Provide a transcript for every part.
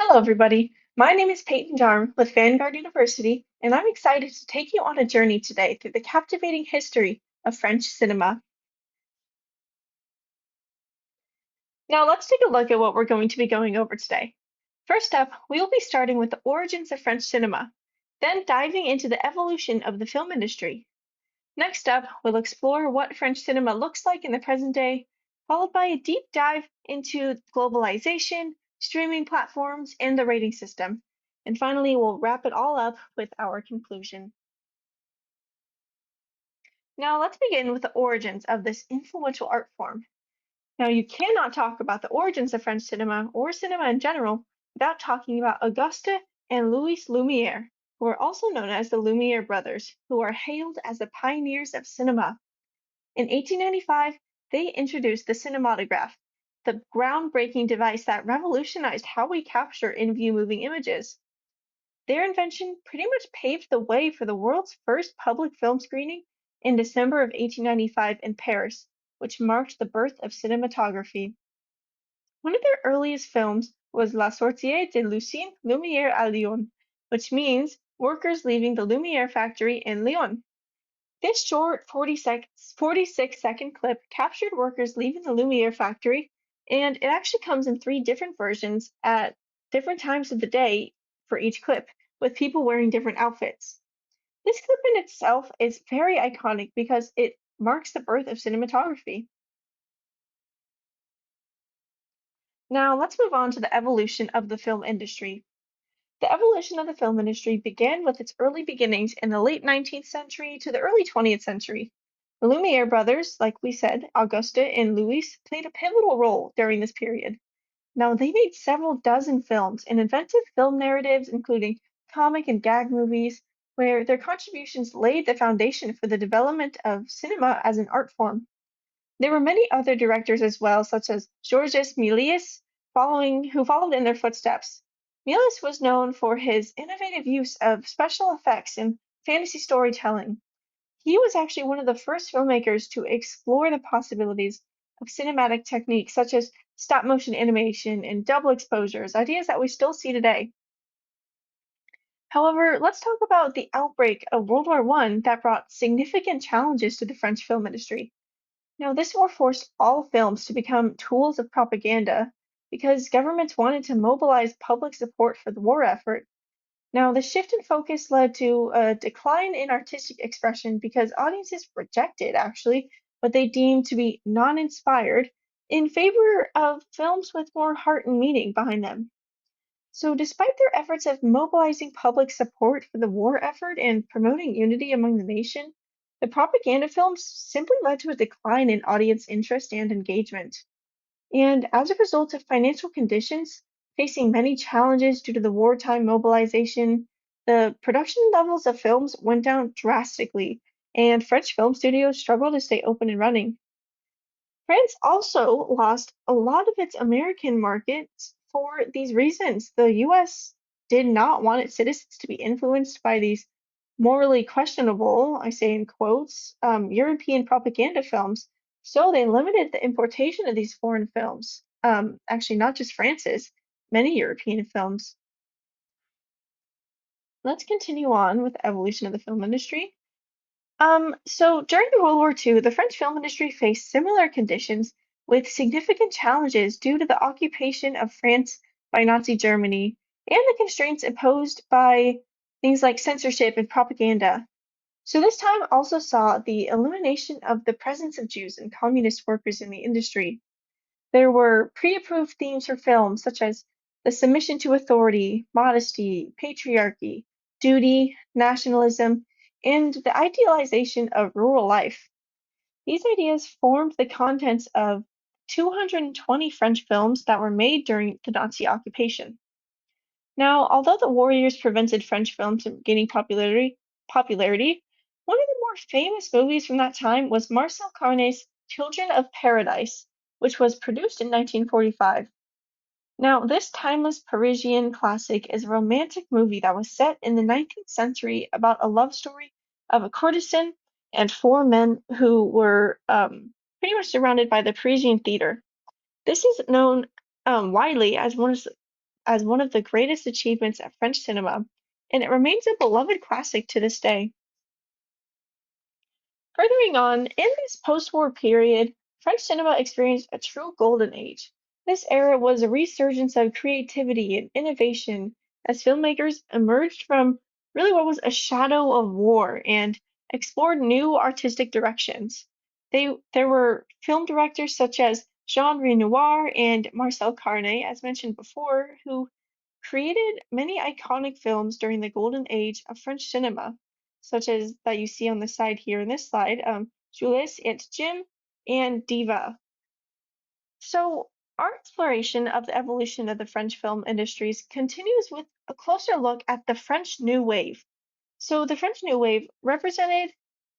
Hello, everybody. My name is Peyton Jarm with Vanguard University, and I'm excited to take you on a journey today through the captivating history of French cinema. Now, let's take a look at what we're going to be going over today. First up, we will be starting with the origins of French cinema, then diving into the evolution of the film industry. Next up, we'll explore what French cinema looks like in the present day, followed by a deep dive into globalization, streaming platforms, and the rating system. And finally, we'll wrap it all up with our conclusion. Now, let's begin with the origins of this influential art form. Now, you cannot talk about the origins of French cinema or cinema in general without talking about Auguste and Louis Lumière, who are also known as the Lumière brothers, who are hailed as the pioneers of cinema. In 1895, they introduced the cinematograph, the groundbreaking device that revolutionized how we capture in view moving images. Their invention pretty much paved the way for the world's first public film screening in December of 1895 in Paris, which marked the birth of cinematography. One of their earliest films was La Sortie de l'usine Lumière à Lyon, which means workers leaving the Lumière factory in Lyon. This short 46-second clip captured workers leaving the Lumiere factory, and it actually comes in three different versions at different times of the day for each clip, with people wearing different outfits. This clip in itself is very iconic because it marks the birth of cinematography. Now, let's move on to the evolution of the film industry. The evolution of the film industry began with its early beginnings in the late 19th century to the early 20th century. The Lumiere brothers, like we said, Auguste and Louis, played a pivotal role during this period. Now, they made several dozen films and inventive film narratives, including comic and gag movies, where their contributions laid the foundation for the development of cinema as an art form. There were many other directors as well, such as Georges Méliès, who followed in their footsteps. Méliès was known for his innovative use of special effects and fantasy storytelling. He was actually one of the first filmmakers to explore the possibilities of cinematic techniques such as stop motion animation and double exposures, ideas that we still see today. However, let's talk about the outbreak of World War I that brought significant challenges to the French film industry. Now, this war forced all films to become tools of propaganda because governments wanted to mobilize public support for the war effort. Now, the shift in focus led to a decline in artistic expression because audiences rejected, actually, what they deemed to be non-inspired in favor of films with more heart and meaning behind them. So, despite their efforts of mobilizing public support for the war effort and promoting unity among the nation, the propaganda films simply led to a decline in audience interest and engagement. And as a result of financial conditions, facing many challenges due to the wartime mobilization, the production levels of films went down drastically, and French film studios struggled to stay open and running. France also lost a lot of its American markets for these reasons. The US did not want its citizens to be influenced by these morally questionable, I say in quotes, European propaganda films. So they limited the importation of these foreign films. Actually, not just France's, many European films. Let's continue on with the evolution of the film industry. So during the World War II, the French film industry faced similar conditions with significant challenges due to the occupation of France by Nazi Germany and the constraints imposed by things like censorship and propaganda. So this time also saw the elimination of the presence of Jews and communist workers in the industry. There were pre-approved themes for films such as the submission to authority, modesty, patriarchy, duty, nationalism, and the idealization of rural life. These ideas formed the contents of 220 French films that were made during the Nazi occupation. Now, although the war years prevented French films from gaining popularity, one of the more famous movies from that time was Marcel Carné's Children of Paradise, which was produced in 1945. Now, this timeless Parisian classic is a romantic movie that was set in the 19th century about a love story of a courtesan and four men who were pretty much surrounded by the Parisian theater. This is known widely as as one of the greatest achievements of French cinema, and it remains a beloved classic to this day. Furthering on, in this post-war period, French cinema experienced a true golden age. This era was a resurgence of creativity and innovation as filmmakers emerged from really what was a shadow of war and explored new artistic directions. There were film directors such as Jean Renoir and Marcel Carné, as mentioned before, who created many iconic films during the golden age of French cinema, such as that you see on the side here in this slide, Jules et Jim and Diva. So our exploration of the evolution of the French film industries continues with a closer look at the French New Wave. So the French New Wave represented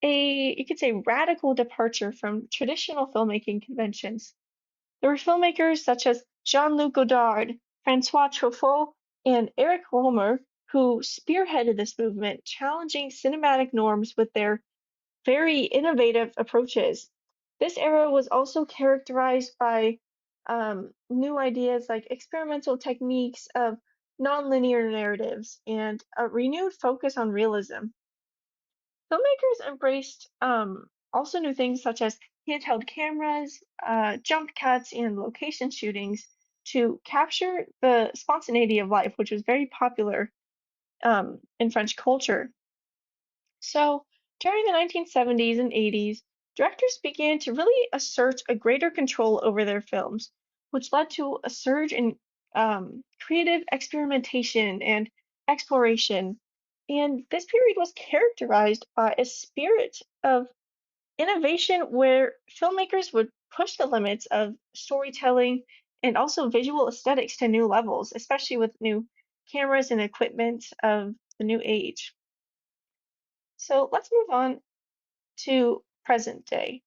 you could say, radical departure from traditional filmmaking conventions. There were filmmakers such as Jean-Luc Godard, Francois Truffaut, and Eric Rohmer who spearheaded this movement, challenging cinematic norms with their very innovative approaches. This era was also characterized by new ideas like experimental techniques of nonlinear narratives and a renewed focus on realism. Filmmakers embraced also new things such as handheld cameras, jump cuts, and location shootings to capture the spontaneity of life, which was very popular in French culture. So during the 1970s and 80s, directors began to really assert a greater control over their films, which led to a surge in creative experimentation and exploration. And this period was characterized by a spirit of innovation where filmmakers would push the limits of storytelling and also visual aesthetics to new levels, especially with new cameras and equipment of the new age. So let's move on to present day.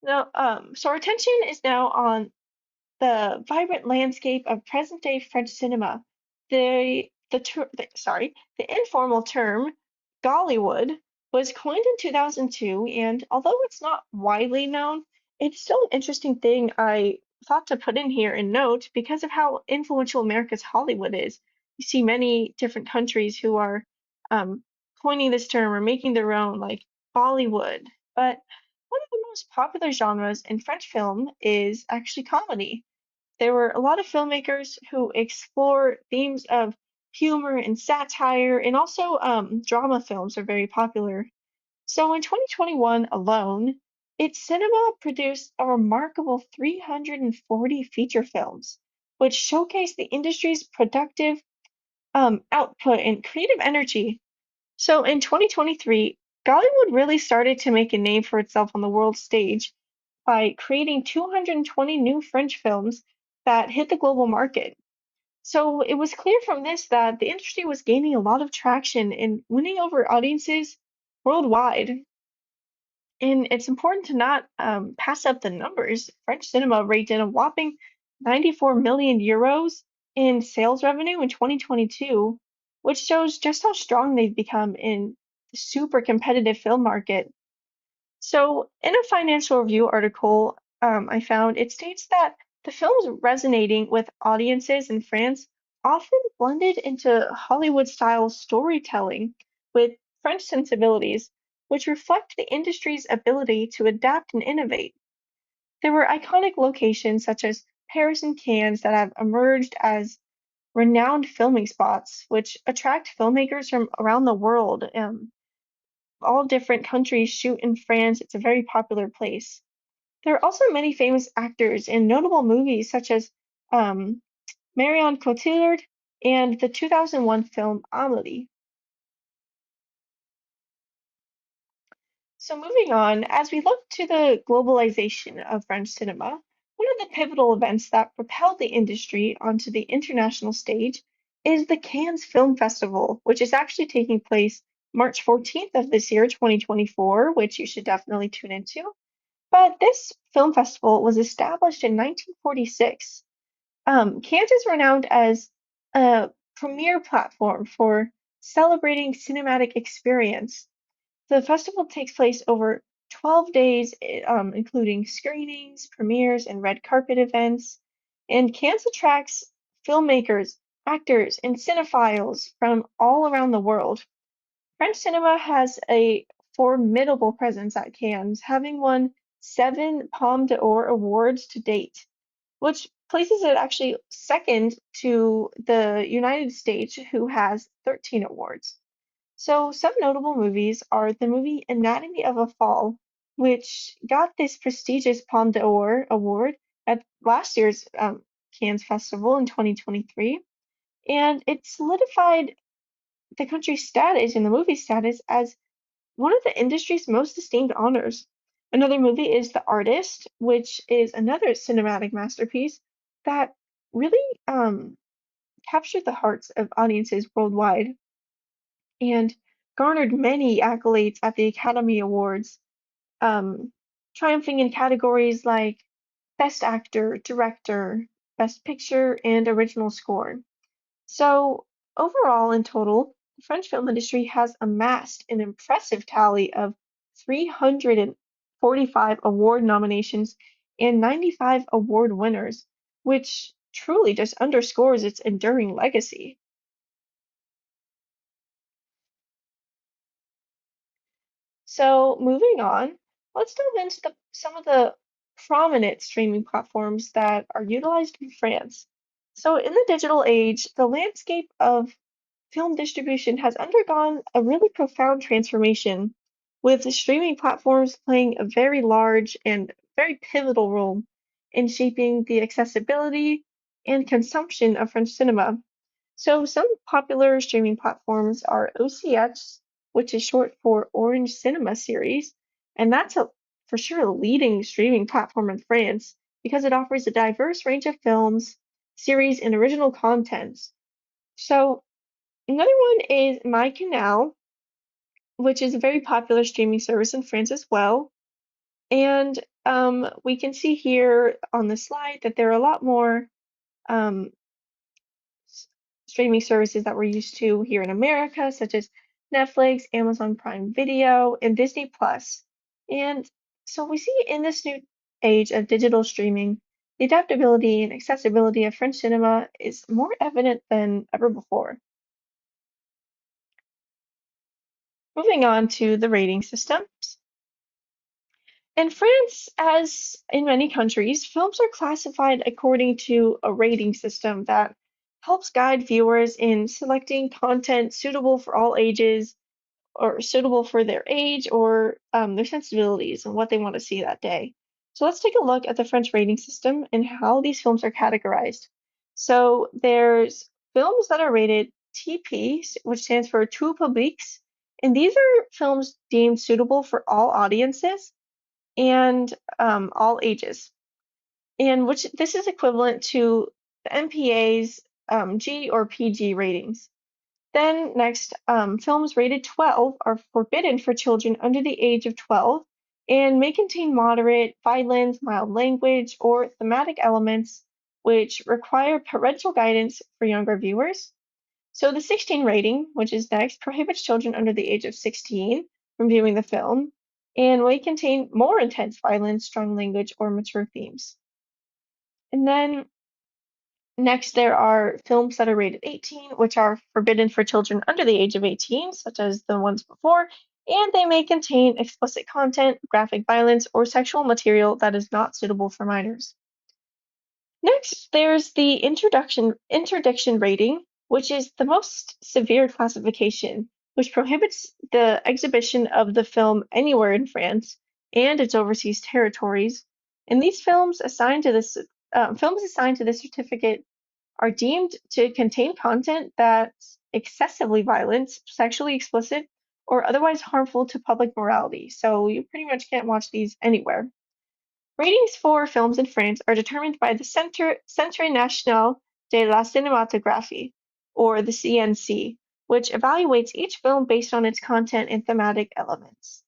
Now, so our attention is now on the vibrant landscape of present-day French cinema. The informal term Gollywood was coined in 2002, and although it's not widely known, it's still an interesting thing I thought to put in here and note because of how influential America's Hollywood is. You see many different countries who are um, coining this term or making their own, like Bollywood. But one of the most popular genres in French film is actually comedy. There were a lot of filmmakers who explore themes of humor and satire, and also drama films are very popular. So in 2021 alone, its cinema produced a remarkable 340 feature films, which showcase the industry's productive output and creative energy. So in 2023, Gollywood really started to make a name for itself on the world stage by creating 220 new French films that hit the global market. So it was clear from this that the industry was gaining a lot of traction and winning over audiences worldwide. And it's important to not pass up the numbers. French cinema raked in a whopping 94 million euros in sales revenue in 2022, which shows just how strong they've become in the super competitive film market. So, in a financial review article I found, it states that the films resonating with audiences in France often blended into Hollywood style storytelling with French sensibilities, which reflect the industry's ability to adapt and innovate. There were iconic locations such as Paris and Cannes that have emerged as renowned filming spots, which attract filmmakers from around the world. All different countries shoot in France. It's a very popular place. There are also many famous actors in notable movies such as um, Marion Cotillard and the 2001 film Amelie. So moving on, as we look to the globalization of French cinema, one of the pivotal events that propelled the industry onto the international stage is the Cannes Film Festival, which is actually taking place March 14th of this year, 2024, which you should definitely tune into. But this film festival was established in 1946. Cannes is renowned as a premier platform for celebrating cinematic experience. The festival takes place over 12 days, including screenings, premieres, and red carpet events. And Cannes attracts filmmakers, actors, and cinephiles from all around the world. French cinema has a formidable presence at Cannes, having won 7 Palme d'Or awards to date, which places it actually second to the United States, who has 13 awards. So, some notable movies are the movie Anatomy of a Fall, which got this prestigious Palme d'Or award at last year's Cannes Festival in 2023, and it solidified the country's status and the movie's status as one of the industry's most esteemed honors. Another movie is The Artist, which is another cinematic masterpiece that really captured the hearts of audiences worldwide and garnered many accolades at the Academy Awards, um, triumphing in categories like Best Actor, Director, Best Picture, and Original Score. So, overall, in total, the French film industry has amassed an impressive tally of 345 award nominations and 95 award winners, which truly just underscores its enduring legacy. So, moving on, let's delve into some of the prominent streaming platforms that are utilized in France. So, in the digital age, the landscape of film distribution has undergone a really profound transformation, with the streaming platforms playing a very large and very pivotal role in shaping the accessibility and consumption of French cinema. So, some popular streaming platforms are OCS, which is short for Orange Cinema Series, and that's for sure a leading streaming platform in France because it offers a diverse range of films, series, and original content. So, another one is MyCanal, which is a very popular streaming service in France as well. And we can see here on the slide that there are a lot more um, s- streaming services that we're used to here in America, such as Netflix, Amazon Prime Video, and Disney Plus. And so we see in this new age of digital streaming, the adaptability and accessibility of French cinema is more evident than ever before. Moving on to the rating systems. In France, as in many countries, films are classified according to a rating system that helps guide viewers in selecting content suitable for all ages or suitable for their age or their sensibilities and what they want to see that day. So let's take a look at the French rating system and how these films are categorized. So there's films that are rated TP, which stands for Tout Publics, and these are films deemed suitable for all audiences and all ages, and which this is equivalent to the MPA's G or PG ratings. Then next, films rated 12 are forbidden for children under the age of 12 and may contain moderate violence, mild language, or thematic elements which require parental guidance for younger viewers. So the 16 rating, which is next, prohibits children under the age of 16 from viewing the film and may contain more intense violence, strong language, or mature themes. And then next, there are films that are rated 18, which are forbidden for children under the age of 18, such as the ones before, and they may contain explicit content, graphic violence, or sexual material that is not suitable for minors. Next, there's the interdiction rating, which is the most severe classification, which prohibits the exhibition of the film anywhere in France and its overseas territories. And these films assigned to this certificate are deemed to contain content that's excessively violent, sexually explicit, or otherwise harmful to public morality. So you pretty much can't watch these anywhere. Ratings for films in France are determined by the Centre National de la Cinématographie, or the CNC, which evaluates each film based on its content and thematic elements.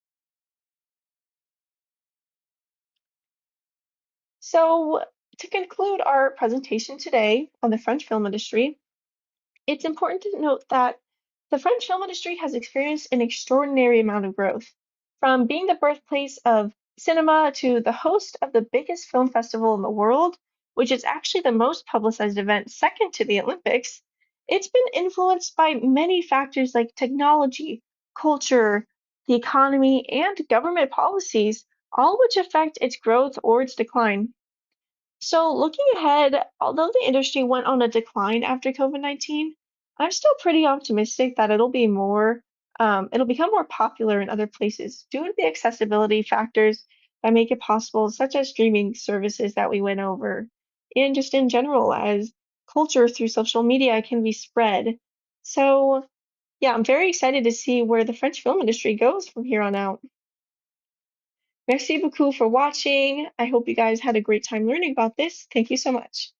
So, to conclude our presentation today on the French film industry, it's important to note that the French film industry has experienced an extraordinary amount of growth, from being the birthplace of cinema to the host of the biggest film festival in the world, which is actually the most publicized event second to the Olympics, it's been influenced by many factors like technology, culture, the economy, and government policies, all which affect its growth or its decline. So, looking ahead, although the industry went on a decline after COVID-19, I'm still pretty optimistic that it'll become more popular in other places due to the accessibility factors that make it possible, such as streaming services that we went over, and just in general, as culture through social media can be spread. So, yeah, I'm very excited to see where the French film industry goes from here on out. Merci beaucoup for watching. I hope you guys had a great time learning about this. Thank you so much.